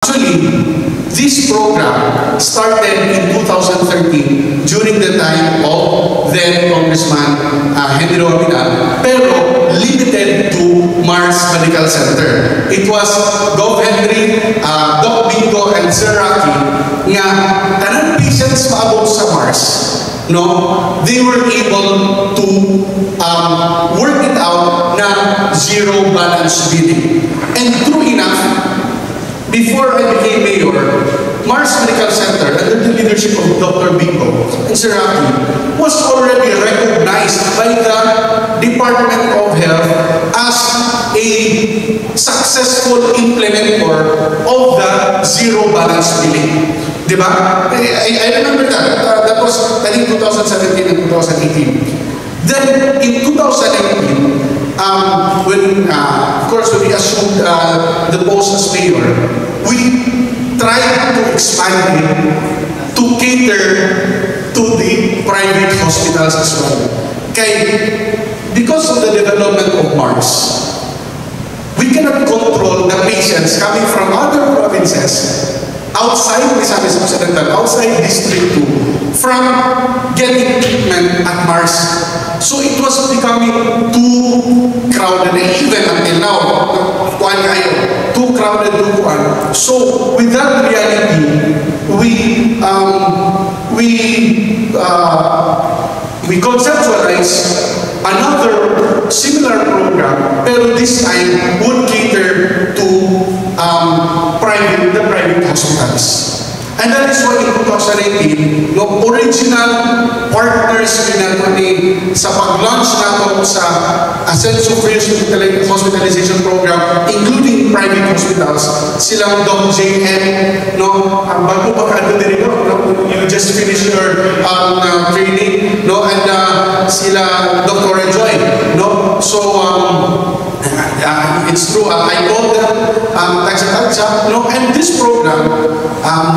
Actually, this program started in 2013 during the time of then Congressman Henry Rominal, pero limited to Mars Medical Center. It was Gov. Henry, Doc Bingo, and Sir Rocky nga kanang patients maabot sa Mars, no, they were able to work it out na zero balance billing. And true enough, before I became mayor, Mars Medical Center, under the leadership of Dr. Bingo and Sir Rocky, was already recognized by the Department of Health as a successful implementer of the zero balance billing. Diba? I remember that. That was, I think, 2017 and 2018. Then, in 2018, when, of course, when we assumed the post as mayor, we tried to expand it to cater to the private hospitals as well. Because of the development of Mars, we cannot control the patients coming from other provinces outside Misamis Occidental, outside District 2, from getting treatment at Mars. So it was becoming too crowded, and even until now, too crowded to kuan. So with that reality, we conceptualized another similar program, pero this time would cater to the private hospitals. And that is why in 2018, the original partners ni sa pag-launch nato sa Ascenso Free Hospitalization Program, including private hospitals, silang Doc JM, no, bago pa ka dito, you just finished your training, no, and sila Dr. Joy, no, so it's true. I called them no, and this program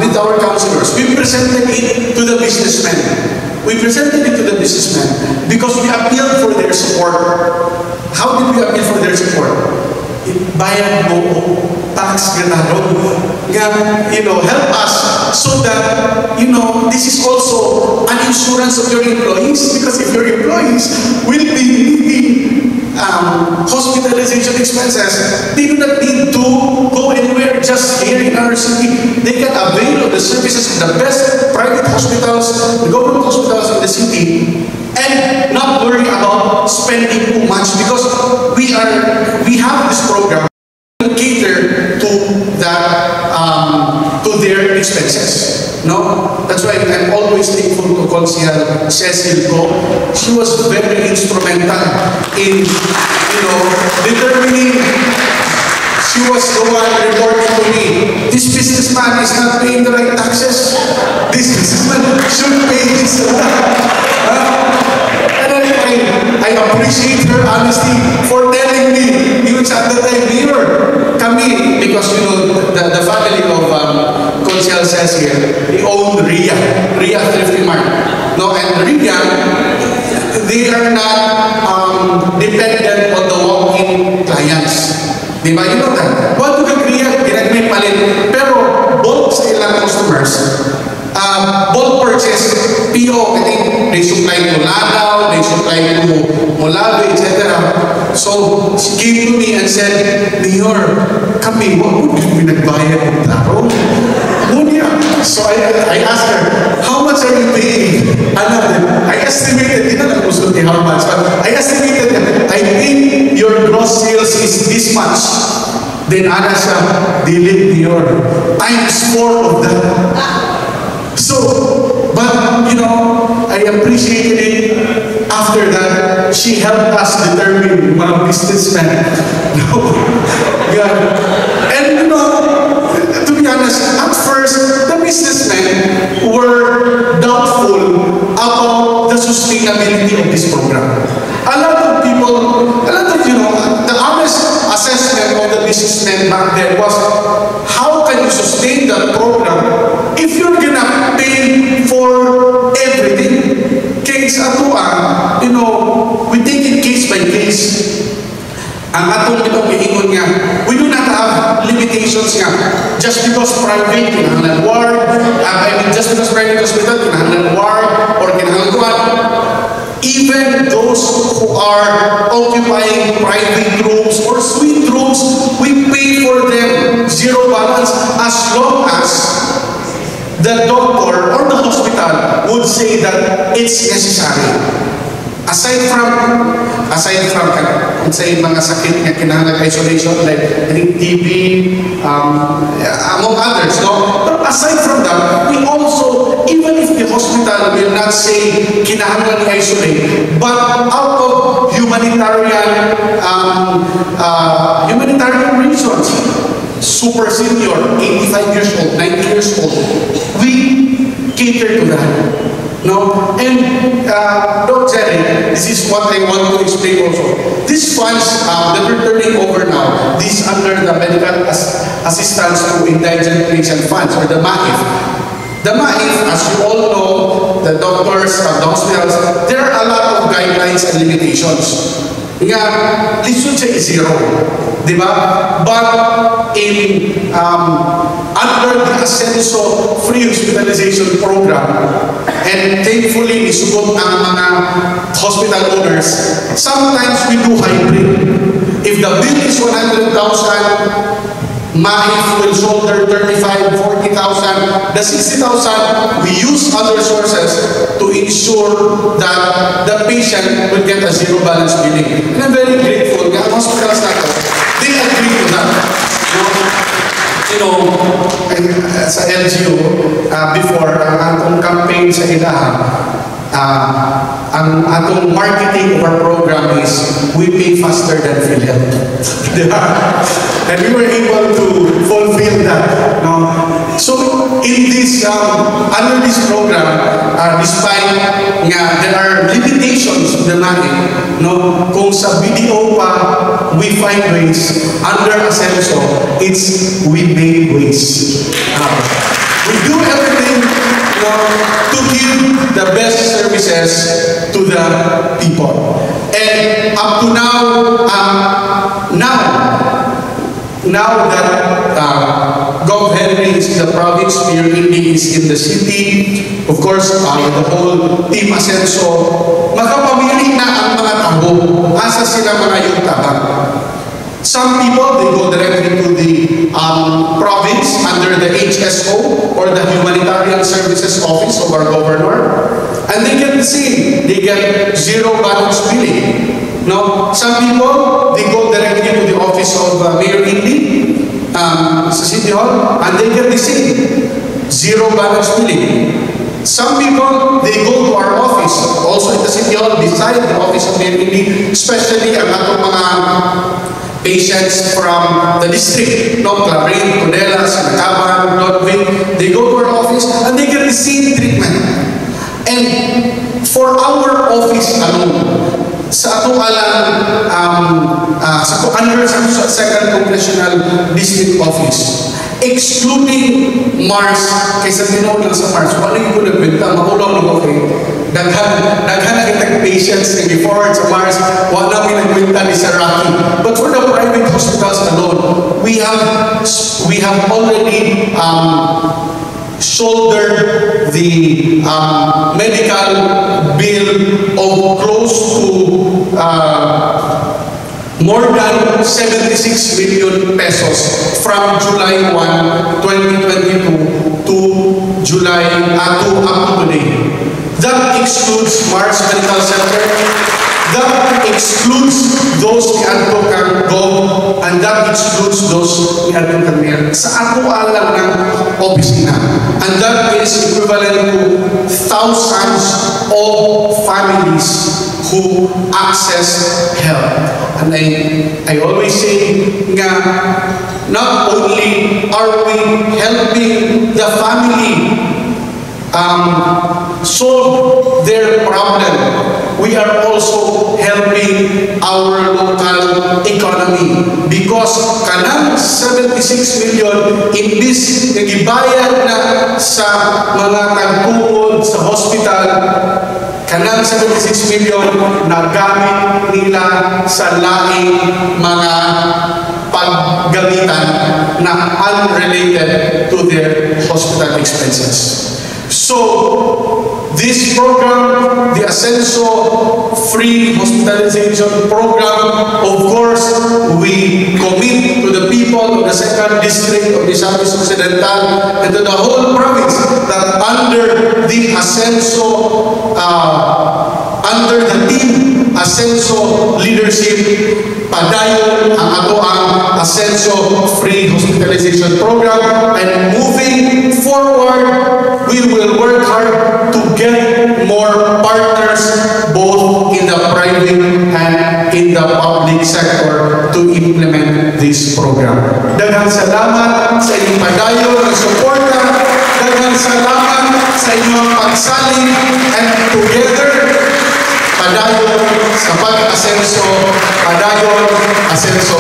with our councilors, we presented it to the businessmen. We presented it to the businessmen because we appealed for their support. How did we appeal for their support? Bayad mo tax ganaro. Help us so that, this is also an insurance of your employees, because if your employees will be needing hospitalization expenses, they do not need to go anywhere, just here in our city. They can avail of the services of the best private hospitals, the government hospitals in the city, and not worry about spending too much, because we have this program to cater to that to their expenses. No, that's why I'm always thankful to Consiel Cecil Go. She was very instrumental in, determining. She was the one reporting to me, this businessman is not paying the right taxes. This businessman should pay this. And I appreciate her honesty for telling me, even at the time, kami, because the family of Consiel Cecil, they own Ria Thrifty Mart. No, and Ria, they are not dependent on the walk-in clients. Diba? You know that? What do Ria ginagmay palit? Pero bulk sa ilang customers, bulk purchase, PO, I think they supply to Lanao, they supply to Molabe, etc. So she came to me and said, Mayor, kami, what would you pinagbayad ng taro? So I asked her, how much are you paying? I estimated, how much, but I estimated that I think your gross sales is this much. Then Ana siya, delete your times 4 of that. So, but I appreciated it. After that, she helped us determine mga businessmen. And to be honest, at first, the businessmen were doubtful about the sustainability of this program. A lot of the honest assessment of the businessmen back then was, how can you sustain that program if you're gonna pay for everything? Case we take it case by case. Ang atong ito, we do not have limitations nga. just because private, kinahanglan ward, just because private hospital, kinahanglan ward, or kinahanglan kuwan. Even those who are occupying private rooms or suite rooms, we pay for them zero balance as long as the doctor or the hospital would say that it's necessary. Aside from kung sa mga sakit na kinahanglan isolation like TB, among others, no? But aside from that, we also, even if the hospital will not say kinahanglan i-isolate, but out of humanitarian reasons, super senior, 85 years old, 90 years old, we cater to that. No? And Dr. Jerry, this is what I want to explain also. These funds that we're turning over now, these under the Medical Assistance to Indigent Patient Funds, or the MAIF. The MAIF, as you all know, the doctors, the hospitals, there are a lot of guidelines and limitations. Nga, this should say zero. Diba? But in under the Ascenso Free Hospitalization Program, and thankfully isugot ang mga hospital owners, sometimes we do hybrid. If the bill is 100,000, MAIF will shoulder 35, 40,000. The 60,000, we use other sources to ensure that the patient will get a zero balance billing. And I'm very grateful. The hospitals natin, they agree to that. You know, sa LGU, before, ang atong campaign sa ilahan, ang atong marketing of our program is, we pay faster than PhilHealth. And we were able to fulfill that. No? So, in this, under this program, despite nga, there are limitations to the money, no? Kung sa BDO pa, we find ways. Under Ascenso, it's we make ways. We do everything to give the best services to the people. And up to now that Gov. Henry is in the province, Mayor Indy is in the city, of course, the whole team Ascenso, makapamili na ang mga tao. Asa sila mga yung tabang. Some people, they go directly to the province under the HSO or the Humanitarian Services Office of our governor, and they get the same. They get zero balance billing. No, some people, they go directly to the office of Mayor Indy sa City Hall, and they get the same. Zero balance billing. Some people, they go to our office, also in the City Hall, beside the office of Mayor Indy, especially ang atong mga patients from the district, no, Clarin, Conelas, Nacaban, Nodvin, they go to our office and they get the same treatment. And for our office alone, sa ato alang, under sa second congressional district office, excluding Mars, kaysa tinawag lang sa Mars, wala yung ko nagbenta, maulaw ng okay. Daghan na kitang patients na before sa Mars, wala namin nagbenta ni Sir Rocky. But for the private hospitals alone, we have already shouldered the medical bill of close to more than 76 million pesos from July 1, 2022 to July up to today. That excludes Mars Medical Center. That excludes those kiadto kang Gov, and that excludes those kiadto kang Mayor. Sa ato alang ng opisina. And that is equivalent to thousands of families who access help. And I always say nga, not only are we helping the family solve their problem, we are also helping our local economy, because kanang 76 million imbis nagibayad na sa mga tagtuod sa hospital, kanang 76 million nagamit nila sa laing mga paggamitan na unrelated to their hospital expenses. So, this program, the Ascenso Free Hospitalization Program, of course, we commit to the people of the 2nd District of Misamis Occidental and to the whole province that under the Ascenso, under the team Ascenso leadership, padayon ang ato ang Ascenso Free Hospitalization Program, and moving forward, we will work hard to get more partners both in the private and in the public sector to implement this program. Daghang salamat sa inyong padayon ng suporta. Daghang salamat sa inyong pagsalig, and together, padayon sa pag-asenso, padayon, asenso.